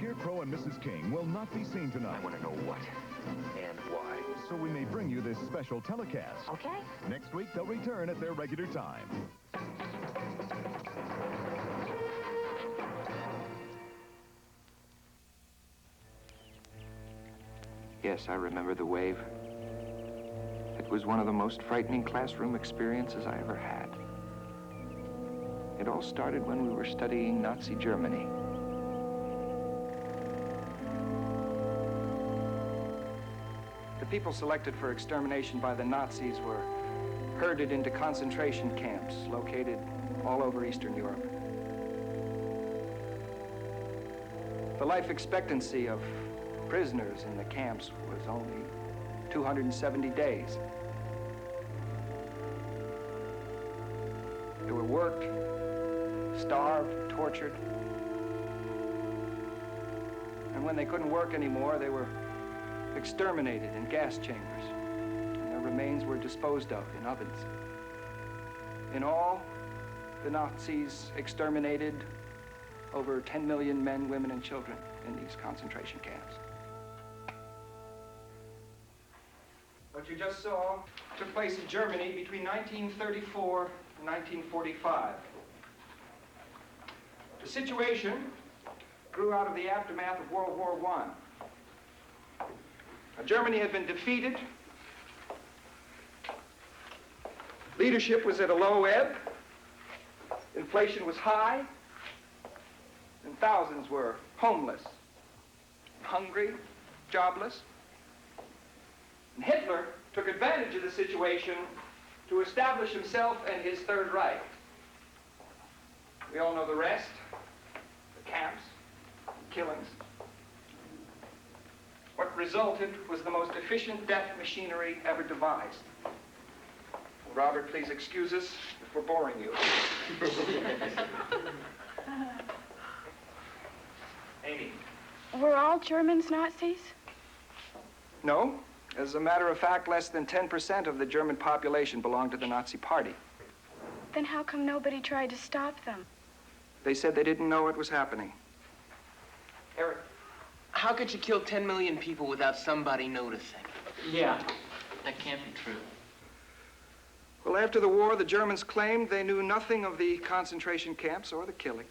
Scarecrow and Mrs. King will not be seen tonight. I want to know what and why. So we may bring you this special telecast. Okay. Next week, they'll return at their regular time. Yes, I remember the wave. It was one of the most frightening classroom experiences I ever had. It all started when we were studying Nazi Germany. The people selected for extermination by the Nazis were herded into concentration camps located all over Eastern Europe. The life expectancy of prisoners in the camps was only 270 days. They were worked, starved, tortured. And when they couldn't work anymore, they were exterminated in gas chambers. And their remains were disposed of in ovens. In all, the Nazis exterminated over 10 million men, women, and children in these concentration camps. What you just saw took place in Germany between 1934 and 1945. The situation grew out of the aftermath of World War I. Germany had been defeated. Leadership was at a low ebb. Inflation was high. And thousands were homeless, hungry, jobless. And Hitler took advantage of the situation to establish himself and his Third Reich. We all know the rest. The camps, the killings. What resulted was the most efficient death machinery ever devised. Robert, please excuse us if we're boring you. Amy. Were all Germans Nazis? No. As a matter of fact, less than 10% of the German population belonged to the Nazi Party. Then how come nobody tried to stop them? They said they didn't know what was happening. Eric. How could you kill 10 million people without somebody noticing? Yeah, that can't be true. Well, after the war, the Germans claimed they knew nothing of the concentration camps or the killing.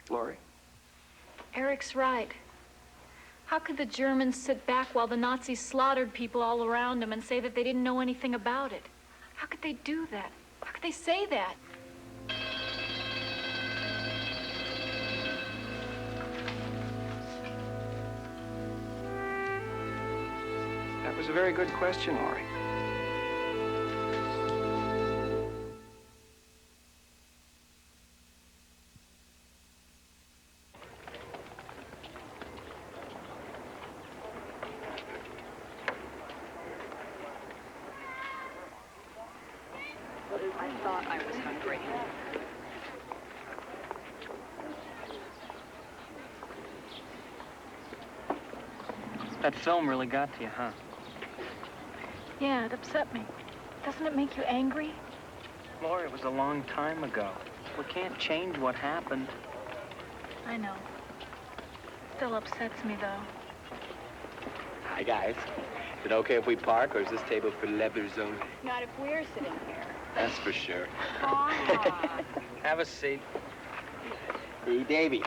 Laurie? Eric's right. How could the Germans sit back while the Nazis slaughtered people all around them and say that they didn't know anything about it? How could they do that? How could they say that? That was a very good question, Laurie. I thought I was hungry. That film really got to you, huh? Yeah, it upset me. Doesn't it make you angry? Laura, it was a long time ago. We can't change what happened. I know. Still upsets me, though. Hi, guys. Is it okay if we park, or is this table for leathers only? Not if we're sitting here. That's for sure. Come on. Have a seat. Hey, Davey.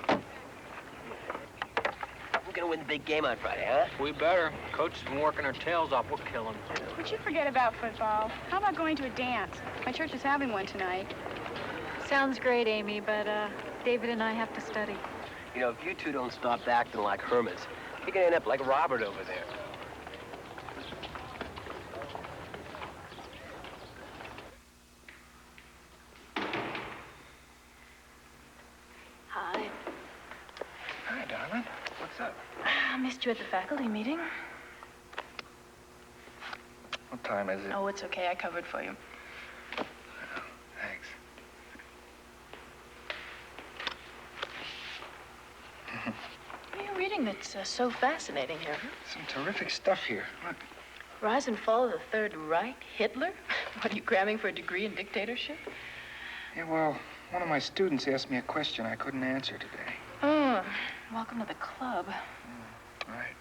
We're gonna win the big game on Friday, huh? We better. Coach has been working our tails off. We'll kill him. Would you forget about football? How about going to a dance? My church is having one tonight. Sounds great, Amy, but David and I have to study. You know, if you two don't stop acting like hermits, you're gonna end up like Robert over there. Hi. Hi, darling. What's up? I missed you at the faculty meeting. What time is it? Oh, it's okay. I covered for you. Thanks. What are you reading that's so fascinating here? Some terrific stuff here. Look. Rise and Fall of the Third Reich? Hitler? What, are you cramming for a degree in dictatorship? Yeah, well, one of my students asked me a question I couldn't answer today. Oh, Welcome to the club. Right.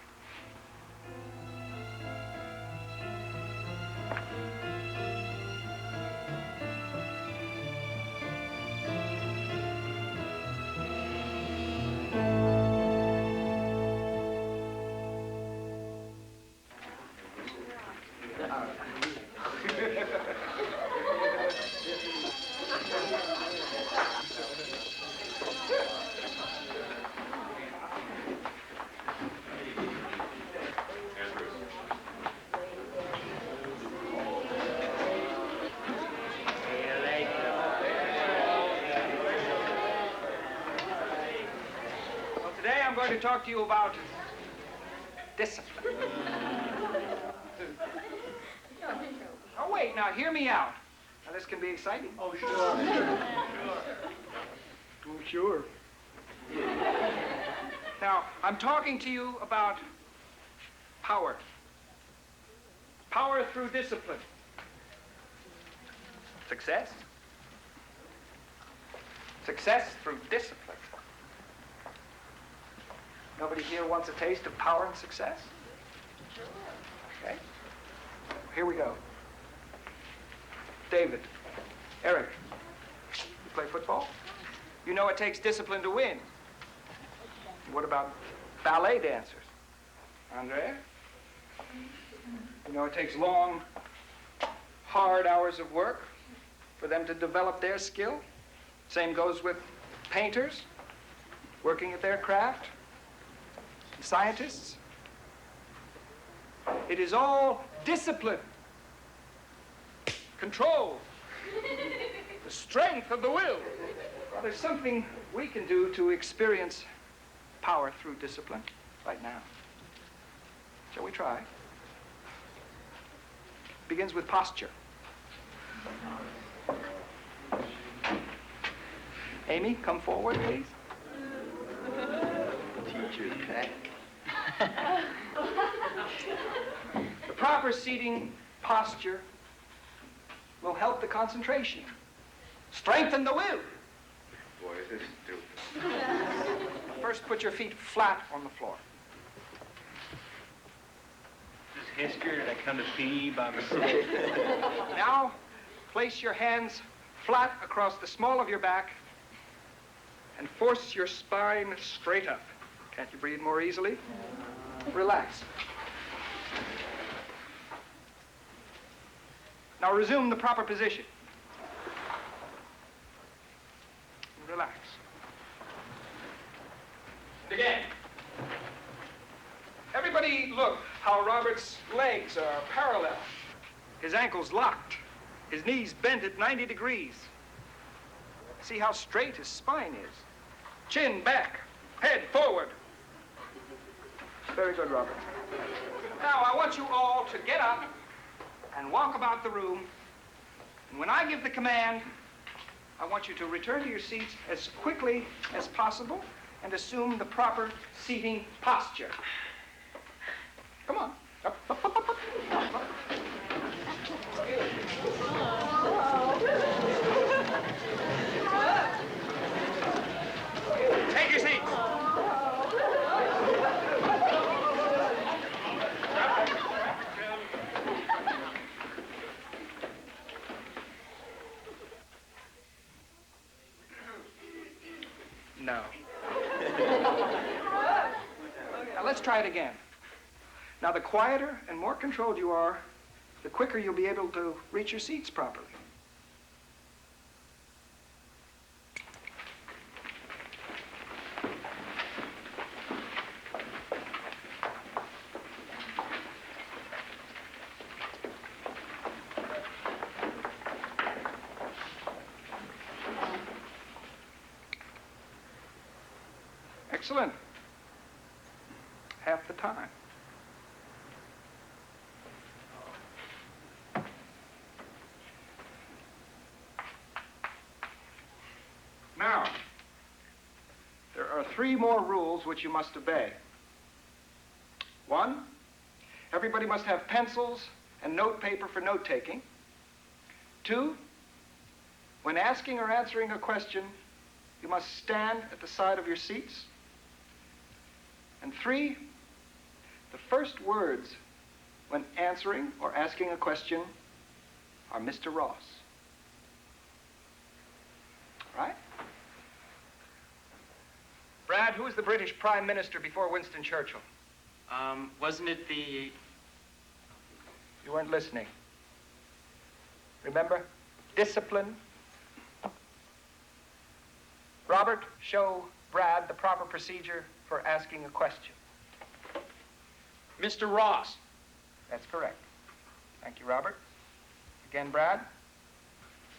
Well, today I'm going to talk to you about discipline. Oh, wait, now hear me out. Now, this can be exciting. Oh, sure. Oh, sure. Now, I'm talking to you about power. Power through discipline. Success. Success through discipline. Nobody here wants a taste of power and success? Okay. Here we go. David, Eric, you play football? You know it takes discipline to win. What about ballet dancers? Andrea? You know it takes long, hard hours of work for them to develop their skill. Same goes with painters, working at their craft, scientists. It is all discipline, control, the strength of the will. Well, there's something we can do to experience power through discipline right now. Shall we try? Begins with posture. Amy, come forward, please. Teacher's pet. The proper seating posture will help the concentration, strengthen the will. Boy, this is stupid. First, put your feet flat on the floor. This history that I come to PE by mistake. Now, place your hands flat across the small of your back and force your spine straight up. Can't you breathe more easily? Relax. Now resume the proper position. Relax. And again. Everybody look how Robert's legs are parallel. His ankles locked. His knees bent at 90 degrees. See how straight his spine is. Chin back, head forward. Very good, Robert. Now, I want you all to get up and walk about the room. And when I give the command, I want you to return to your seats as quickly as possible and assume the proper seating posture. Come on. Up, up, up, up, up, up. Take your seats. No. Now let's try it again. Now the quieter and more controlled you are, the quicker you'll be able to reach your seats properly. Excellent. Half the time. Now, there are 3 more rules which you must obey. 1, everybody must have pencils and note paper for note-taking. 2, when asking or answering a question, you must stand at the side of your seats. And 3, the first words when answering or asking a question are Mr. Ross. All right? Brad, who was the British Prime Minister before Winston Churchill? Wasn't it the... You weren't listening. Remember? Discipline. Robert, show Brad the proper procedure for asking a question. Mr. Ross. That's correct. Thank you, Robert. Again, Brad?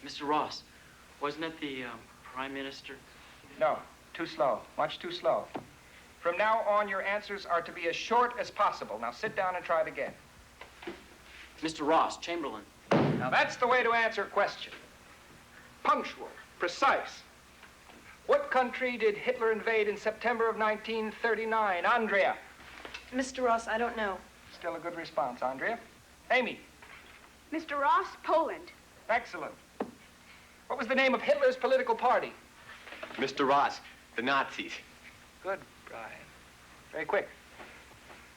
Mr. Ross, wasn't it the Prime Minister? No, too slow, much too slow. From now on, your answers are to be as short as possible. Now sit down and try it again. Mr. Ross, Chamberlain. Now that's the way to answer a question. Punctual, precise. What country did Hitler invade in September of 1939? Andrea. Mr. Ross, I don't know. Still a good response, Andrea. Amy. Mr. Ross, Poland. Excellent. What was the name of Hitler's political party? Mr. Ross, the Nazis. Good, Brian. Very quick.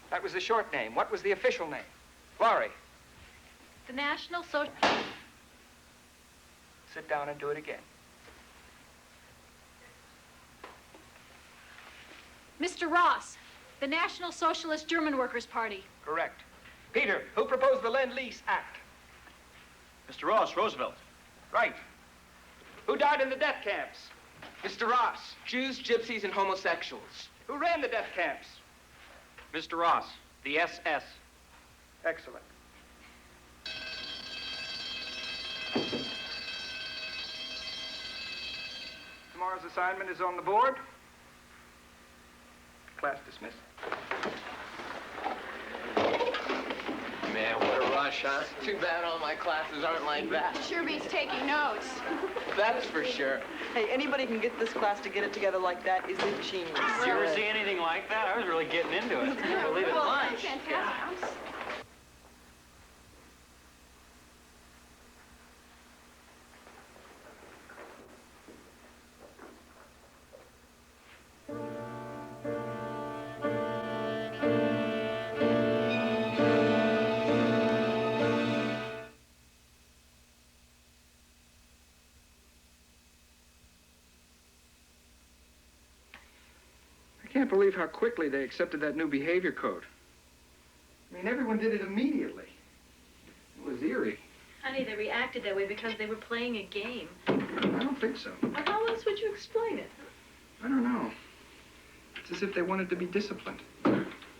That was the short name. What was the official name? Laurie. The National Social... Sit down and do it again. Mr. Ross, the National Socialist German Workers' Party. Correct. Peter, who proposed the Lend-Lease Act? Mr. Ross, Roosevelt. Right. Who died in the death camps? Mr. Ross, Jews, gypsies, and homosexuals. Who ran the death camps? Mr. Ross, the SS. Excellent. Tomorrow's assignment is on the board. Class dismissed. Man, what a rush, huh? Too bad all my classes aren't like that. Sure beats taking notes. That's for sure. Hey, anybody can get this class to get it together like that is a genius. Did you ever see anything like that? I was really getting into it. I can't believe it. Well, Lunch. fantastic. I can't believe how quickly they accepted that new behavior code. I mean, everyone did it immediately. It was eerie. Honey, they reacted that way because they were playing a game. I don't think so. How else would you explain it? I don't know. It's as if they wanted to be disciplined.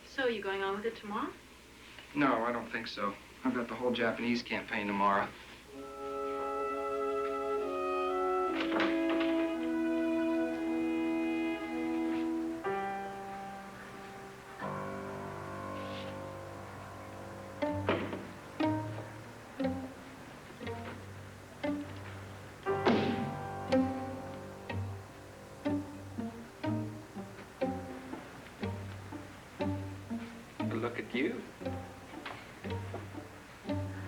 So, you going on with it tomorrow? No, I don't think so. I've got the whole Japanese campaign tomorrow. Look at you.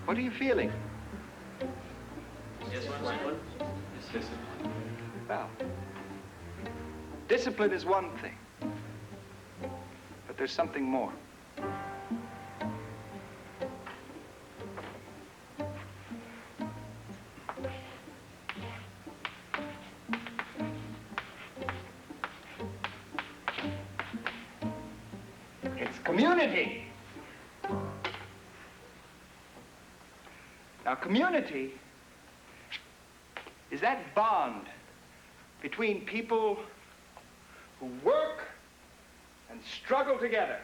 What are you feeling? Well, discipline is one thing, but there's something more. It's community. Now, community is that bond between people who work and struggle together.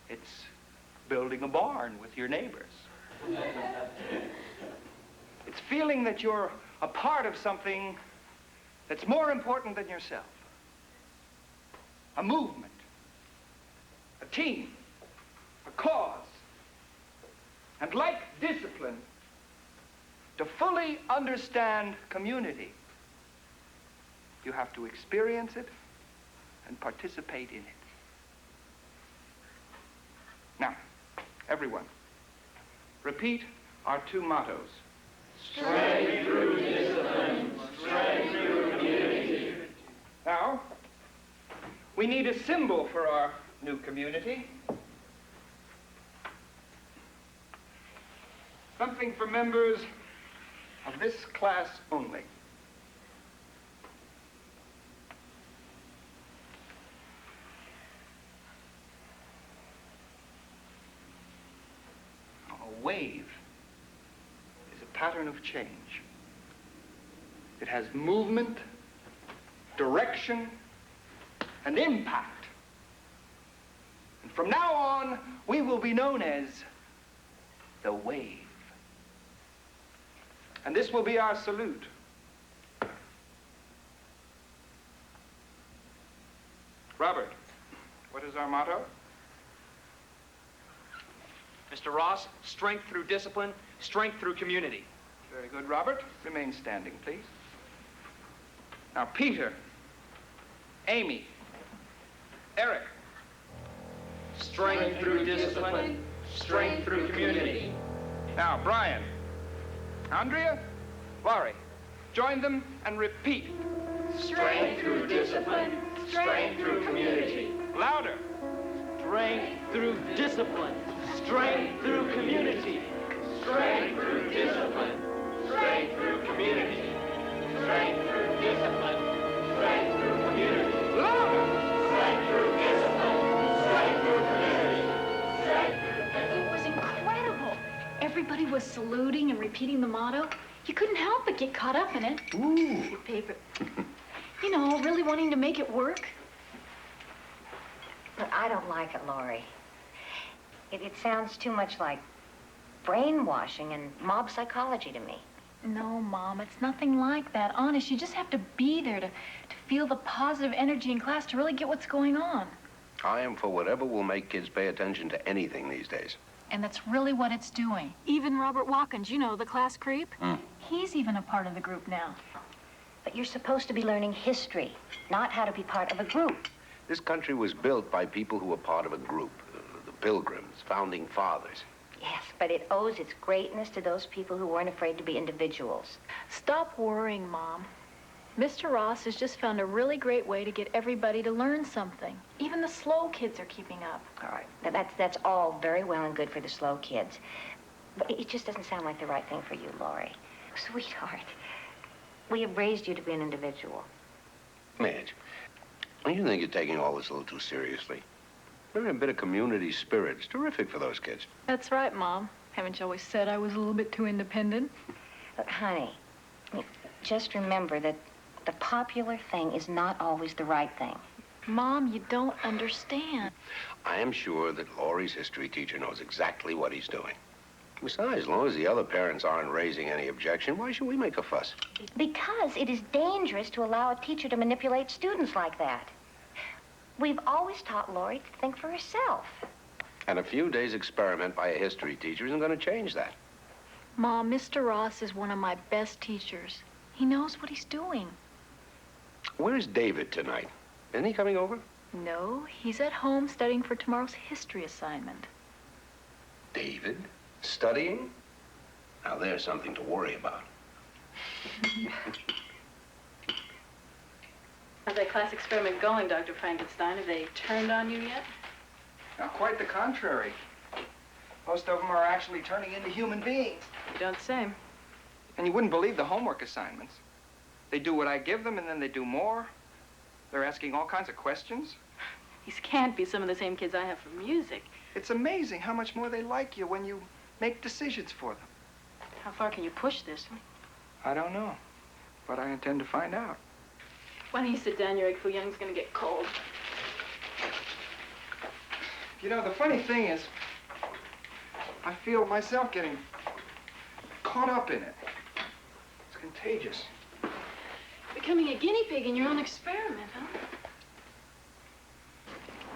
It's building a barn with your neighbors. It's feeling that you're a part of something that's more important than yourself. A movement, a team, a cause. And like discipline, to fully understand community, you have to experience it and participate in it. Now, everyone, repeat our two mottos. Strength through discipline, strength through community. Now, We need a symbol for our new community. Something for members of this class only. A wave is a pattern of change. It has movement, direction, and impact. And from now on, we will be known as the Wave. And this will be our salute. Robert, what is our motto? Mr. Ross, strength through discipline, strength through community. Very good, Robert. Remain standing, please. Now, Peter, Amy, Eric. Strength through discipline, strength through community. Now, Brian, Andrea, Laurie, join them and repeat. Strength through discipline, strength through community. Louder. Strength through discipline, strength through community. Strength through discipline, strength through community. Strength through discipline, strength through community. Louder. Strength through discipline, strength through community. Strength through It was incredible. Everybody was saluting and repeating the motto. You couldn't help but get caught up in it. Ooh. Your favorite. You know, really wanting to make it work. But I don't like it, Laurie. It sounds too much like brainwashing and mob psychology to me. No, Mom, it's nothing like that. Honest, you just have to be there to feel the positive energy in class to really get what's going on. I am for whatever will make kids pay attention to anything these days. And that's really what it's doing. Even Robert Watkins, you know, the class creep, he's even a part of the group now. But you're supposed to be learning history, not how to be part of a group. This country was built by people who were part of a group. The Pilgrims, founding fathers. Yes, but it owes its greatness to those people who weren't afraid to be individuals. Stop worrying, Mom. Mr. Ross has just found a really great way to get everybody to learn something. Even the slow kids are keeping up. All right, that's all very well and good for the slow kids. But it just doesn't sound like the right thing for you, Laurie. Sweetheart, we have raised you to be an individual. Madge, don't you think you're taking all this a little too seriously? Maybe a bit of community spirit is terrific for those kids. That's right, Mom. Haven't you always said I was a little bit too independent? Look, honey, just remember that the popular thing is not always the right thing. Mom, you don't understand. I am sure that Laurie's history teacher knows exactly what he's doing. Besides, as long as the other parents aren't raising any objection, why should we make a fuss? Because it is dangerous to allow a teacher to manipulate students like that. We've always taught Laurie to think for herself. And a few days' experiment by a history teacher isn't going to change that. Mom, Mr. Ross is one of my best teachers. He knows what he's doing. Where's David tonight? Isn't he coming over? No, he's at home studying for tomorrow's history assignment. David? Studying? Now there's something to worry about. How's that class experiment going, Dr. Frankenstein? Have they turned on you yet? Now, quite the contrary. Most of them are actually turning into human beings. You don't say. And you wouldn't believe the homework assignments. They do what I give them, and then they do more. They're asking all kinds of questions. These can't be some of the same kids I have for music. It's amazing how much more they like you when you make decisions for them. How far can you push this? I don't know, but I intend to find out. Why don't you sit down? Your egg foo young's gonna get cold. You know, the funny thing is, I feel myself getting caught up in it. It's contagious. Becoming a guinea pig in your own experiment, huh?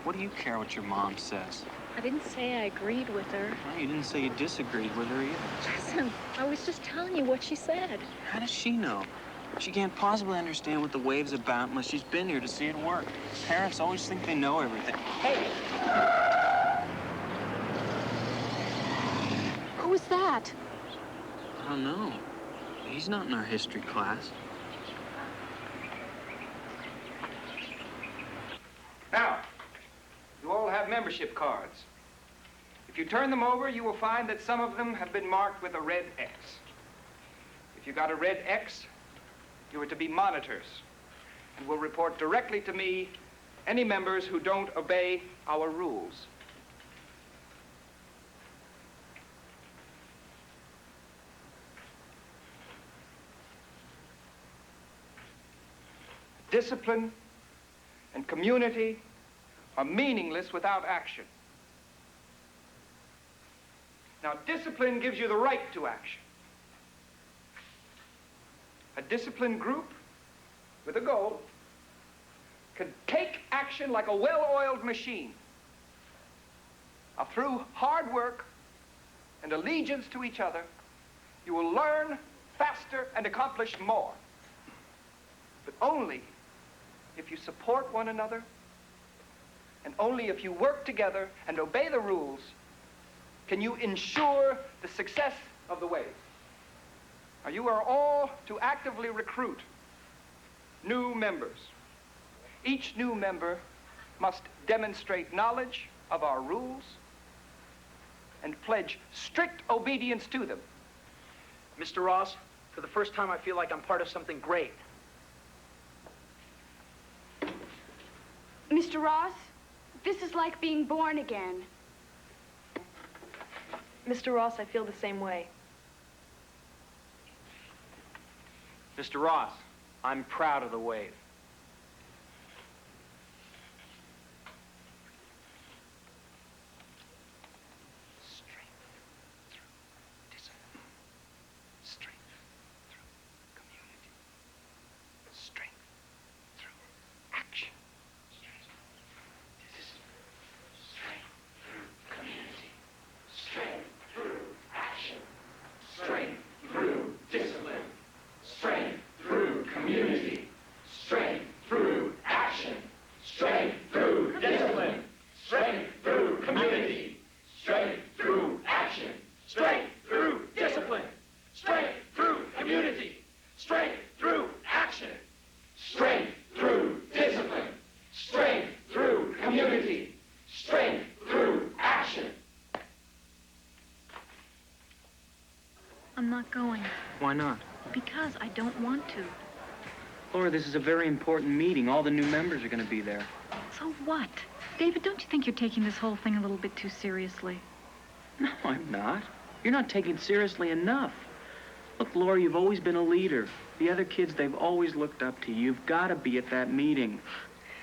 What do you care what your mom says? I didn't say I agreed with her. Well, you didn't say you disagreed with her either. Listen, I was just telling you what she said. How does she know? She can't possibly understand what the wave's about unless she's been here to see it work. Parents always think they know everything. Hey! Who was that? I don't know. He's not in our history class. Now, you all have membership cards. If you turn them over, you will find that some of them have been marked with a red X. If you got a red X, you are to be monitors and will report directly to me any members who don't obey our rules. Discipline and community are meaningless without action. Now, discipline gives you the right to action. A disciplined group with a goal can take action like a well-oiled machine. Now, through hard work and allegiance to each other, you will learn faster and accomplish more. But only if you support one another, and only if you work together and obey the rules, can you ensure the success of the Wave. Now, you are all to actively recruit new members. Each new member must demonstrate knowledge of our rules and pledge strict obedience to them. Mr. Ross, for the first time, I feel like I'm part of something great. Mr. Ross, this is like being born again. Mr. Ross, I feel the same way. Mr. Ross, I'm proud of the Wave. I'm not going. Why not? Because I don't want to. Laura, this is a very important meeting. All the new members are going to be there. So what? David, don't you think you're taking this whole thing a little bit too seriously? No, I'm not. You're not taking it seriously enough. Look, Laura, you've always been a leader. The other kids, they've always looked up to you. You've got to be at that meeting.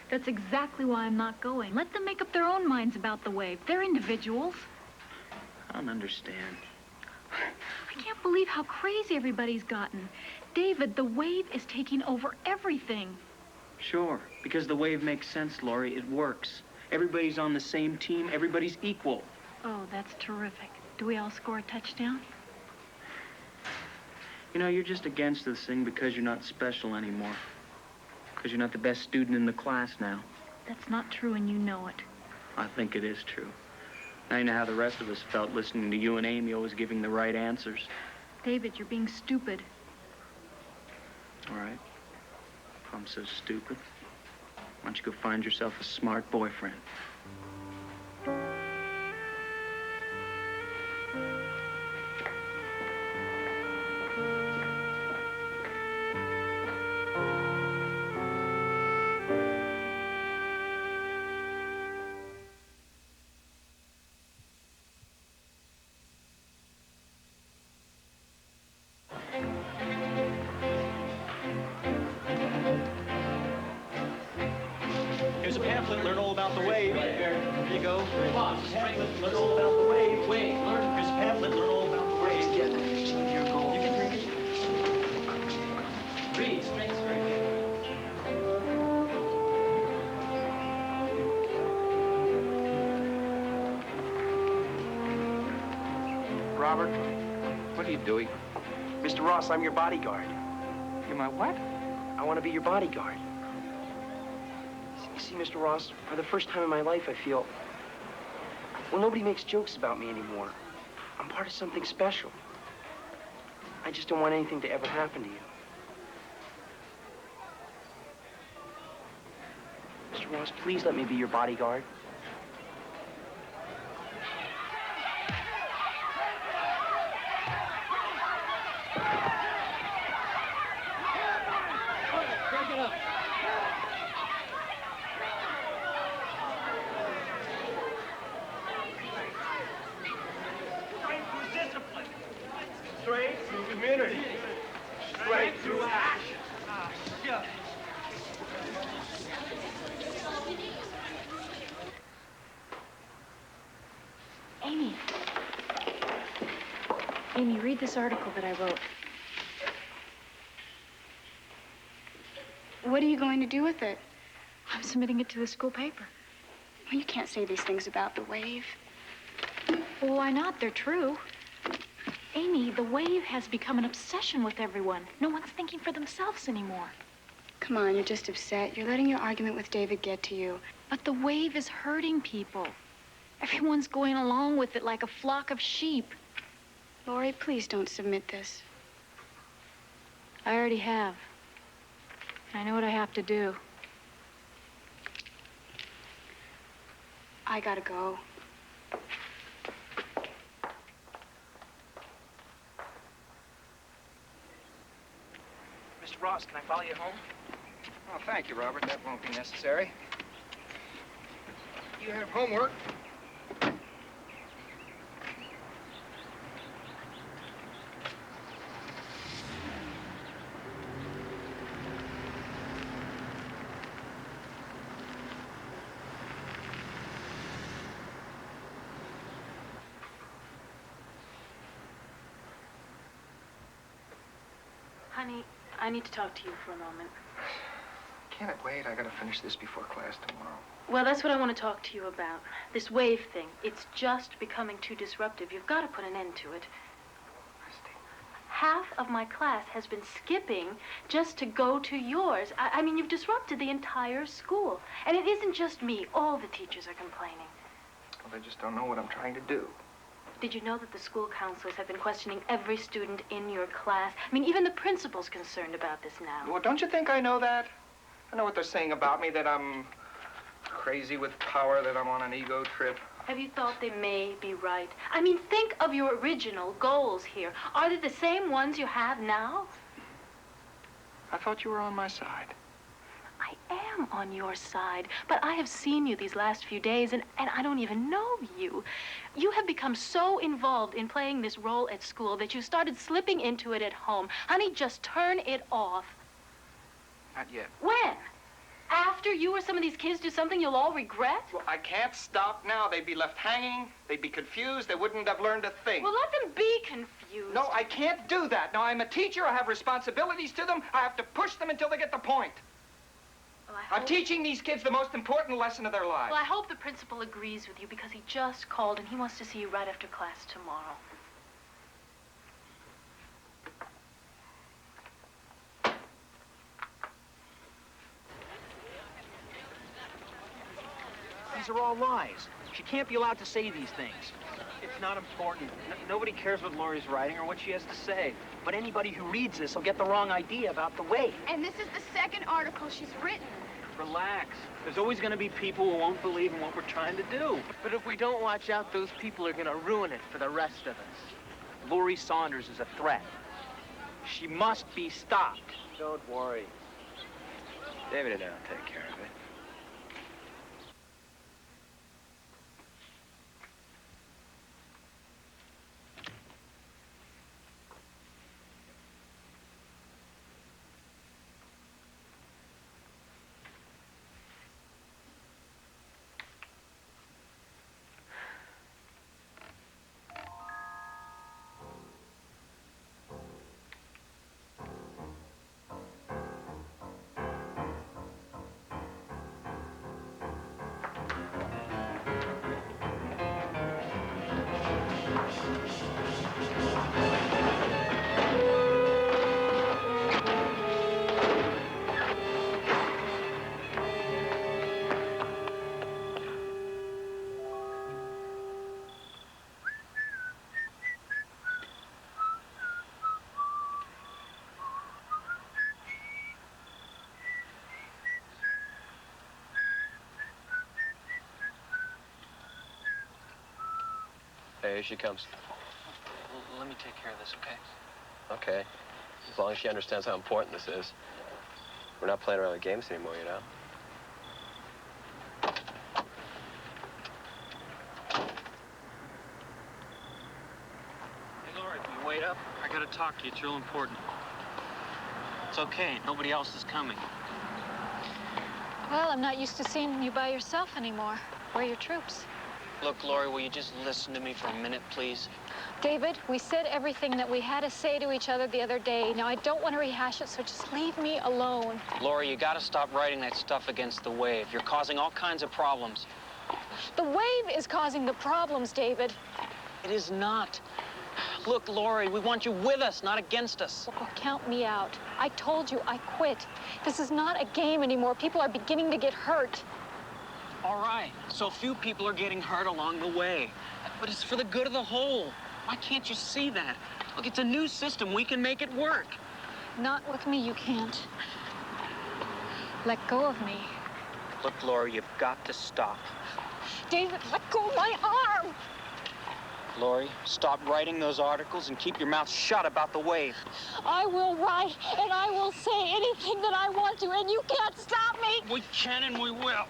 That's exactly why I'm not going. Let them make up their own minds about the Wave. They're individuals. I don't understand. I can't believe how crazy everybody's gotten. David, the Wave is taking over everything. Sure, because the Wave makes sense, Laurie. It works. Everybody's on the same team. Everybody's equal. Oh, that's terrific. Do we all score a touchdown? You know, you're just against this thing because you're not special anymore. Because you're not the best student in the class now. That's not true, and you know it. I think it is true. Now you know how the rest of us felt listening to you and Amy always giving the right answers. David, you're being stupid. All right. If I'm so stupid, why don't you go find yourself a smart boyfriend? Here's a pamphlet, learn all about the Wave. Here you go. Pamphlet, learn all about the Wave. Here's a pamphlet, learn all about the Wave. Achieve your goal. You can drink it. Read, strength, Robert, what are you doing? Mr. Ross, I'm your bodyguard. You're my what? I want to be your bodyguard. You see, Mr. Ross, for the first time in my life, I feel, well, nobody makes jokes about me anymore. I'm part of something special. I just don't want anything to ever happen to you. Mr. Ross, please let me be your bodyguard. Break it up. Straight through discipline. Straight through community. Straight through action. Ah, shut. Amy. Amy, read this article that I wrote. What are you going to do with it? I'm submitting it to the school paper. Well, you can't say these things about the wave. Well, why not? They're true. Amy, the wave has become an obsession with everyone. No one's thinking for themselves anymore. Come on, you're just upset. You're letting your argument with David get to you. But the wave is hurting people. Everyone's going along with it like a flock of sheep. Lori, please don't submit this. I already have. I know what I have to do. I gotta go. Mr. Ross, can I follow you home? Oh, thank you, Robert. That won't be necessary. You have homework. Honey, I need to talk to you for a moment. Can't it wait? I gotta finish this before class tomorrow. Well, that's what I want to talk to you about. This wave thing. It's just becoming too disruptive. You've got to put an end to it. Half of my class has been skipping just to go to yours. I mean, you've disrupted the entire school. And it isn't just me. All the teachers are complaining. Well, they just don't know what I'm trying to do. Did you know that the school counselors have been questioning every student in your class? I mean, even the principal's concerned about this now. Well, don't you think I know that? I know what they're saying about me, that I'm crazy with power, that I'm on an ego trip. Have you thought they may be right? I mean, think of your original goals here. Are they the same ones you have now? I thought you were on my side. I am on your side, but I have seen you these last few days, and I don't even know you. You have become so involved in playing this role at school that you started slipping into it at home. Honey, just turn it off. Not yet. When? After you or some of these kids do something you'll all regret? Well, I can't stop now. They'd be left hanging. They'd be confused. They wouldn't have learned a thing. Well, let them be confused. No, I can't do that. Now, I'm a teacher. I have responsibilities to them. I have to push them until they get the point. Well, I'm teaching these kids the most important lesson of their lives. Well, I hope the principal agrees with you because he just called and he wants to see you right after class tomorrow. These are all lies. She can't be allowed to say these things. It's not important. Nobody cares what Lori's writing or what she has to say. But anybody who reads this will get the wrong idea about the wave. And this is the second article she's written. Relax. There's always going to be people who won't believe in what we're trying to do. But if we don't watch out, those people are going to ruin it for the rest of us. Lori Saunders is a threat. She must be stopped. Don't worry. David and I'll take care of it. Hey, here she comes. Let me take care of this, okay? Okay. As long as she understands how important this is. We're not playing around with games anymore, you know? Hey, Laura, can you wait up? I gotta talk to you. It's real important. It's okay. Nobody else is coming. Well, I'm not used to seeing you by yourself anymore. Where are your troops? Look, Lori, will you just listen to me for a minute, please? David, we said everything that we had to say to each other the other day. Now, I don't want to rehash it, so just leave me alone. Lori, you gotta stop writing that stuff against the wave. You're causing all kinds of problems. The wave is causing the problems, David. It is not. Look, Lori, we want you with us, not against us. Oh, count me out. I told you I quit. This is not a game anymore. People are beginning to get hurt. All right, so few people are getting hurt along the way. But it's for the good of the whole. Why can't you see that? Look, it's a new system. We can make it work. Not with me, you can't. Let go of me. Look, Lori, you've got to stop. David, let go of my arm! Lori, stop writing those articles and keep your mouth shut about the wave. I will write, and I will say anything that I want to, and you can't stop me! We can and we will.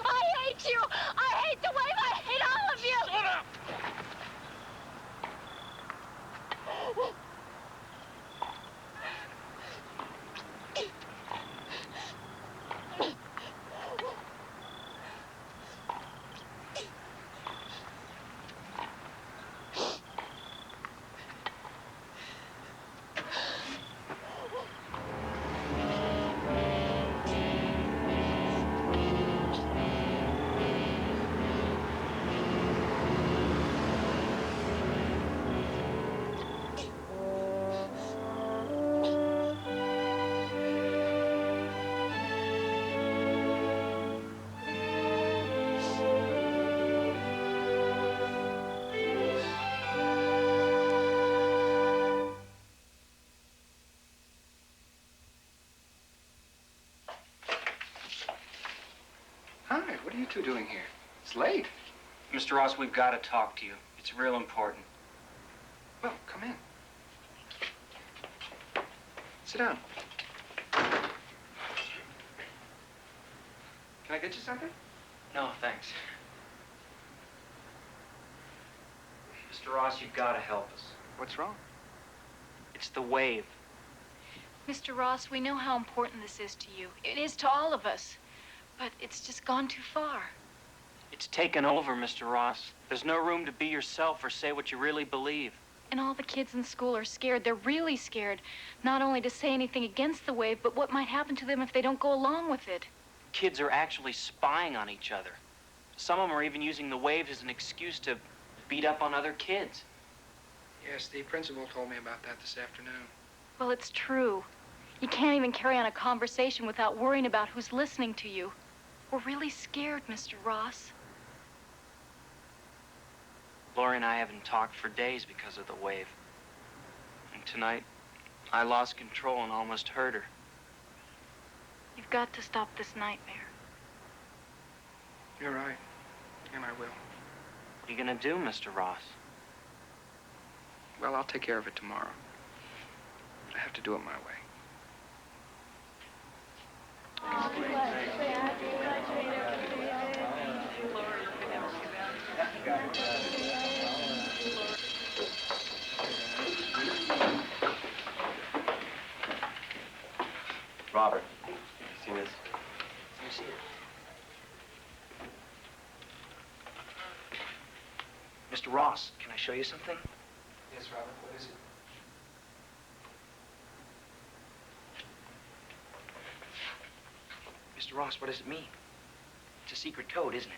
I hate you! I hate the wave! I hate all of you! Shut up! Hi, what are you two doing here? It's late. Mr. Ross, we've got to talk to you. It's real important. Well, come in. Sit down. Can I get you something? No, thanks. Mr. Ross, you've got to help us. What's wrong? It's the wave. Mr. Ross, we know how important this is to you. It is to all of us. But it's just gone too far. It's taken over, Mr. Ross. There's no room to be yourself or say what you really believe. And all the kids in school are scared. They're really scared. Not only to say anything against the wave, but what might happen to them if they don't go along with it. Kids are actually spying on each other. Some of them are even using the wave as an excuse to beat up on other kids. Yes, the principal told me about that this afternoon. Well, it's true. You can't even carry on a conversation without worrying about who's listening to you. We're really scared, Mr. Ross. Lori and I haven't talked for days because of the wave. And tonight, I lost control and almost hurt her. You've got to stop this nightmare. You're right, and I will. What are you gonna do, Mr. Ross? Well, I'll take care of it tomorrow. But I have to do it my way. Robert, you seen this? Let me see it. Mr. Ross, can I show you something? Yes, Robert, what is it? Mr. Ross, what does it mean? It's a secret code, isn't it?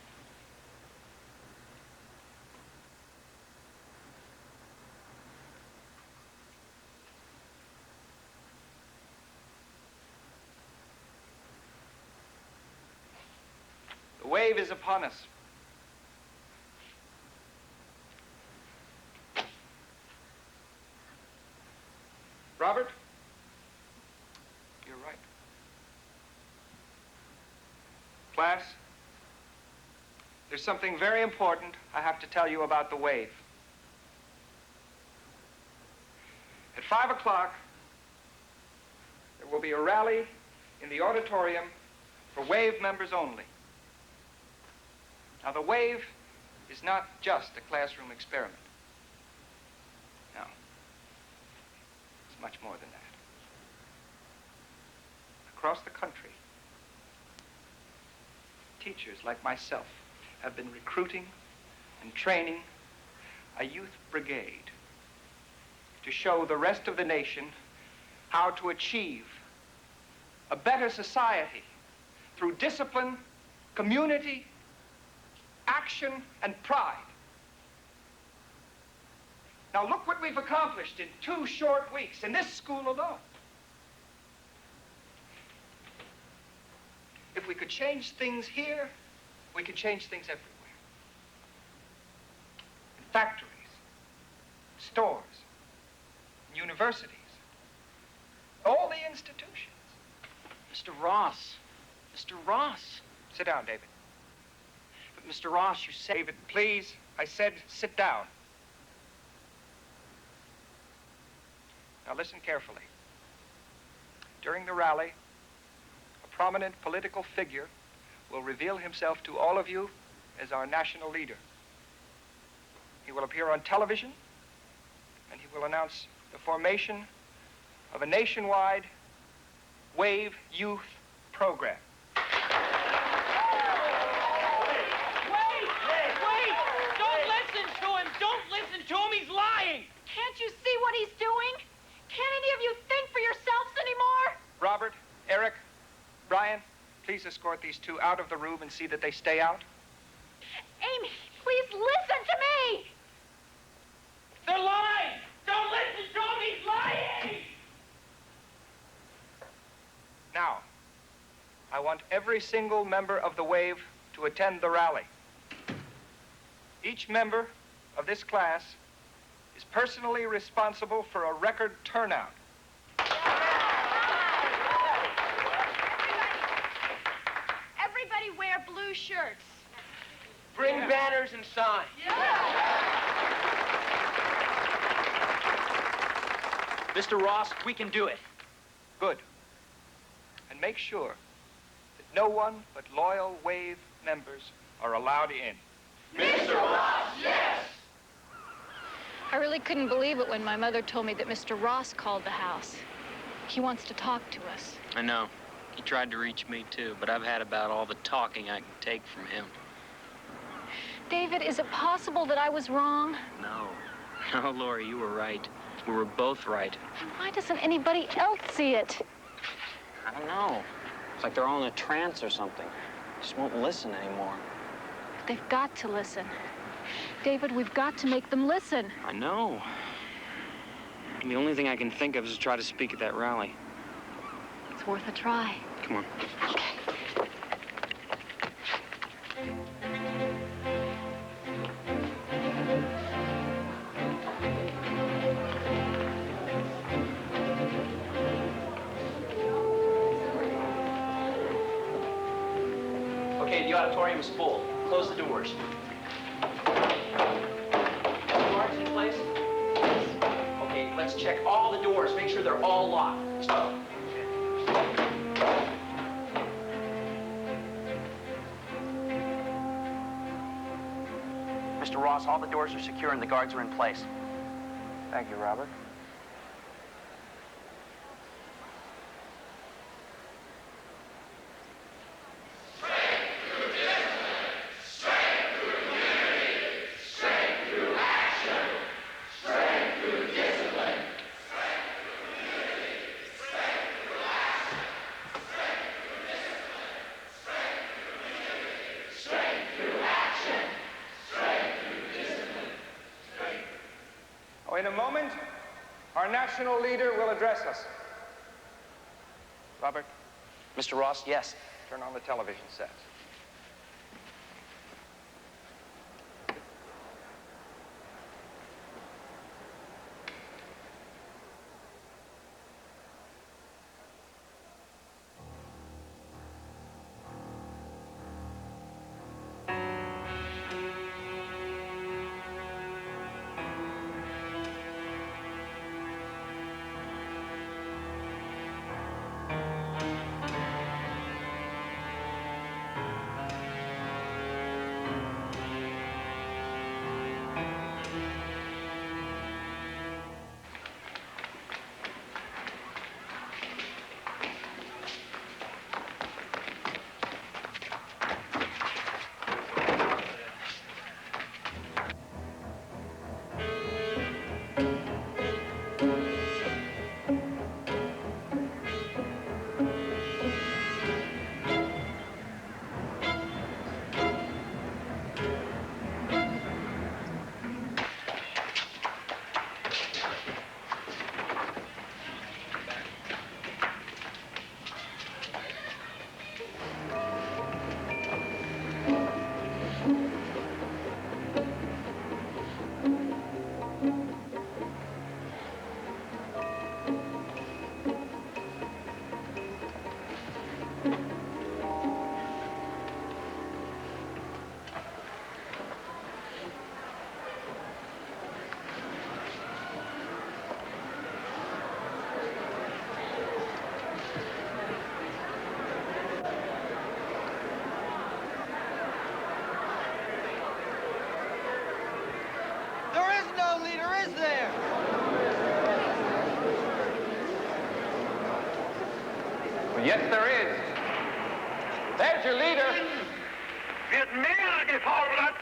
The wave is upon us. Robert? You're right. Class, there's something very important I have to tell you about the wave. 5 o'clock, there will be a rally in the auditorium for WAVE members only. Now, the WAVE is not just a classroom experiment. No. It's much more than that. Across the country, teachers like myself have been recruiting and training a youth brigade to show the rest of the nation how to achieve a better society through discipline, community, action, and pride. Now look what we've accomplished in 2 short weeks in this school alone. If we could change things here, we could change things everywhere. In factories, stores, universities, all the institutions. Mr. Ross. Mr. Ross. Sit down, David. But Mr. Ross, you said... David, please, I said sit down. Now listen carefully. During the rally, a prominent political figure will reveal himself to all of you as our national leader. He will appear on television, and he will announce the formation of a nationwide WAVE youth program. Wait! Don't listen to him! Don't listen to him! He's lying! Can't you see what he's doing? Can't any of you think for yourselves anymore? Robert, Eric, Brian, please escort these 2 out of the room and see that they stay out. Amy, please listen to me! They're lying! Don't listen to him! He's lying! Now, I want every single member of the WAVE to attend the rally. Each member of this class is personally responsible for a record turnout. Everybody wear blue shirts. Bring banners and signs. Mr. Ross, we can do it. Good. And make sure that no one but loyal WAVE members are allowed in. Mr. Ross, yes! I really couldn't believe it when my mother told me that Mr. Ross called the house. He wants to talk to us. I know. He tried to reach me, too, but I've had about all the talking I can take from him. David, is it possible that I was wrong? No. No, Lori, you were right. We were both right. Then why doesn't anybody else see it? I don't know. It's like they're all in a trance or something. Just won't listen anymore. They've got to listen. David, we've got to make them listen. I know. And the only thing I can think of is to try to speak at that rally. It's worth a try. Come on. Okay. Okay, the auditorium is full. Close the doors. Guards in place? Okay, let's check all the doors. Make sure they're all locked. Mr. Ross, all the doors are secure and the guards are in place. Thank you, Robert. In a moment, our national leader will address us. Robert, Mr. Ross, yes. turn on the television sets. Yes, there is. There's your leader. Wird mehr gefordert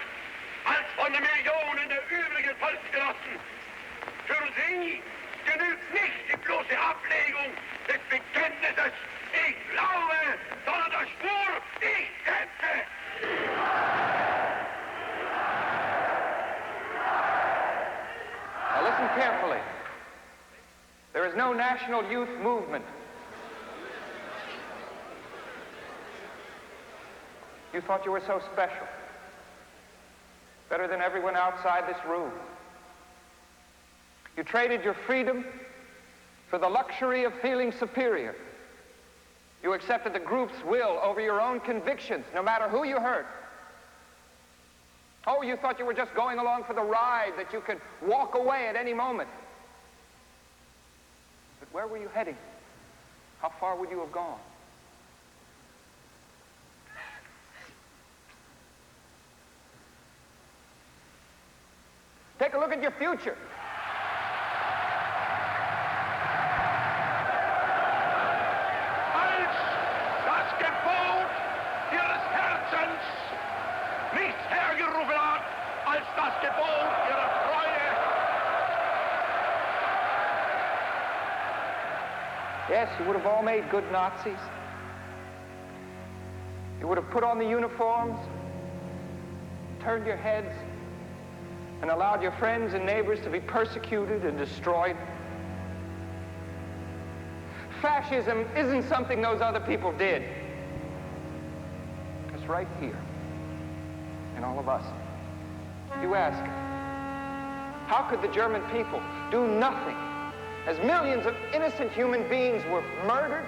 als von den Millionen der übrigen Volksgenossen. Für sie genügt nicht die bloße Ablegung des Bekenntnisses, ich glaube, sondern der Spur, ich setze. Now listen carefully. There is no national youth movement. You thought you were so special. Better than everyone outside this room. You traded your freedom for the luxury of feeling superior. You accepted the group's will over your own convictions, no matter who you hurt. Oh, you thought you were just going along for the ride, that you could walk away at any moment. But where were you heading? How far would you have gone? Take a look at your future. Als das Gebot ihres Herzens nichts hergerufen hat, als das Gebot ihrer Treue. Yes, you would have all made good Nazis. You would have put on the uniforms, turned your heads, and allowed your friends and neighbors to be persecuted and destroyed. Fascism isn't something those other people did. It's right here in all of us. You ask, how could the German people do nothing as millions of innocent human beings were murdered?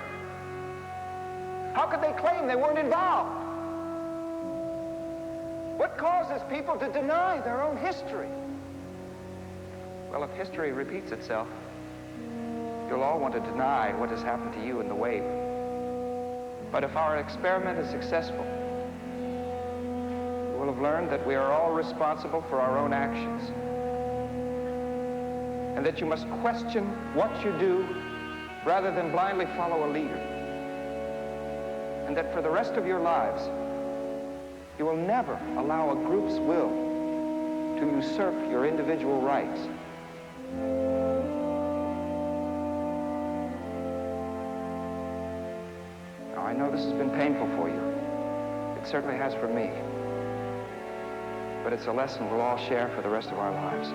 How could they claim they weren't involved? What causes people to deny their own history? Well, if history repeats itself, you'll all want to deny what has happened to you in the wave. But if our experiment is successful, you will have learned that we are all responsible for our own actions, and that you must question what you do rather than blindly follow a leader, and that for the rest of your lives, you will never allow a group's will to usurp your individual rights. Now, I know this has been painful for you. It certainly has for me. But it's a lesson we'll all share for the rest of our lives.